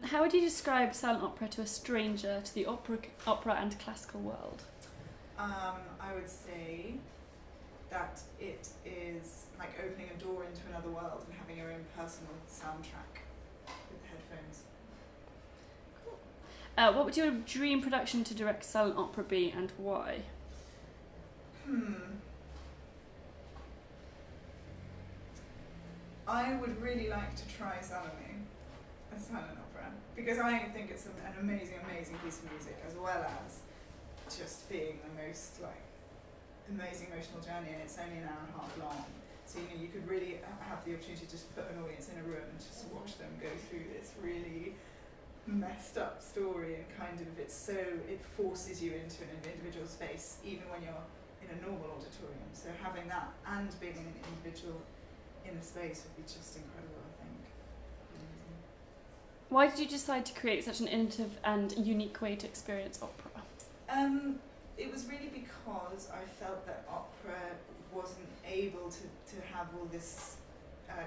How would you describe silent opera to a stranger to the opera and classical world? I would say that it is like opening a door into another world and having your own personal soundtrack with the headphones. What would your dream production to direct silent opera be, and why? I would really like to try Salome, a silent opera, because I think it's an amazing, amazing piece of music, as well as just being the most amazing emotional journey, and it's only an hour and a half long. So you could really have the opportunity to just put an audience in a room and just watch them go through this really messed up story, and kind of it forces you into an individual space, even when you're in a normal auditorium. So having that and being an individual in a space would be just incredible, I think. Why did you decide to create such an innovative and unique way to experience opera? It was really because I felt that opera wasn't able to have all this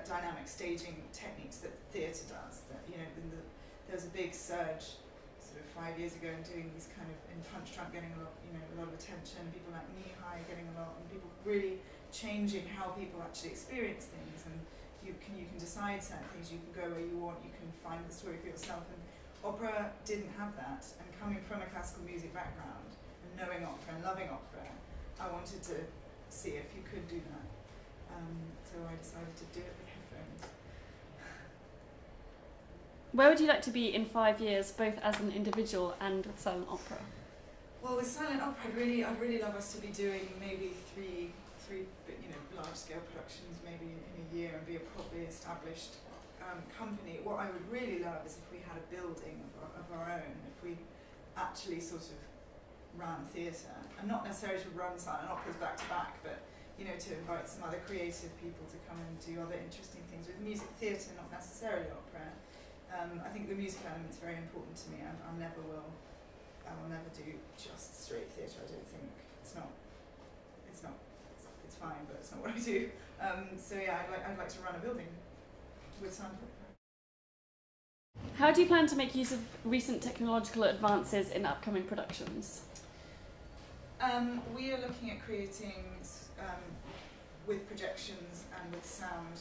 dynamic staging techniques that theatre does. That there was a big surge sort of 5 years ago in doing these kind of in Punch Drunk getting a lot of attention. People like Knee High getting a lot, and people really changing how people actually experience things. And you can decide certain things. You can go where you want. You can find the story for yourself. And opera didn't have that. And coming from a classical music background and knowing opera and loving opera, I wanted to see if you could do that. So I decided to do it with headphones. Where would you like to be in 5 years, both as an individual and with silent opera? Well, with silent opera, I'd really love us to be doing maybe three large-scale productions, maybe in a year, and be a properly established company. What I would really love is if we had a building of our own, if we actually sort of ran theatre, and not necessarily to run silent operas back to back, but to invite some other creative people to come and do other interesting things with music theatre, not necessarily opera. I think the musical element is very important to me. I will never do just straight theatre. I don't think it's fine, but it's not what I do. So yeah, I'd like to run a building with silent opera. How do you plan to make use of recent technological advances in upcoming productions? We are looking at creating, with projections and with sound,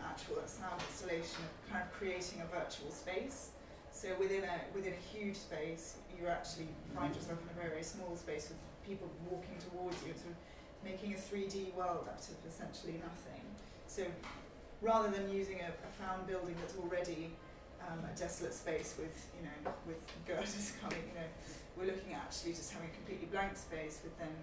actual sound installation, kind of creating a virtual space. So within a huge space, you actually find yourself in a very, very small space with people walking towards you, sort of making a 3D world out of essentially nothing. So rather than using a found building that's already a desolate space with girders coming, we're looking at actually just having a completely blank space, with then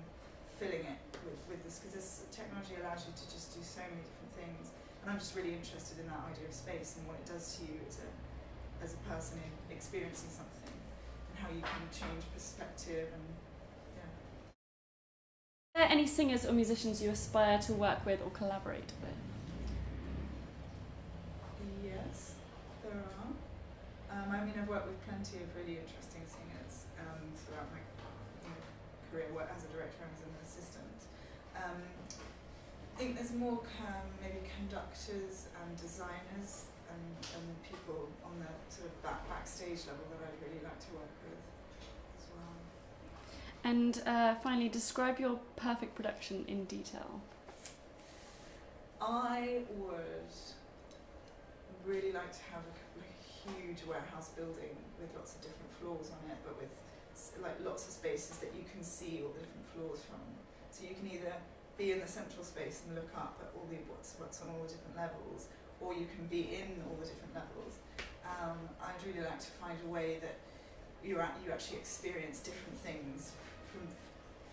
filling it with this, because this technology allows you to just do so many different things. And I'm just really interested in that idea of space and what it does to you as a person experiencing something, and how you can change perspective. And Are there any singers or musicians you aspire to work with or collaborate with? Yes, there are. I've worked with plenty of really interesting singers throughout my career as a director and as an assistant. I think there's more maybe conductors and designers and people on the sort of backstage level that I'd really like to work with as well. And finally, describe your perfect production in detail. I would really like to have a huge warehouse building with lots of different floors on it, but with lots of spaces that you can see all the different floors from. So you can either be in the central space and look up at all what's on all the different levels, or you can be in all the different levels. I'd really like to find a way that you actually experience different things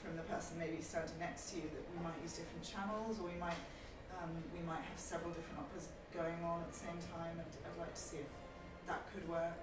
from the person maybe standing next to you. That we might use different channels, or we might have several different operas going on at the same time, and I'd like to see if that could work.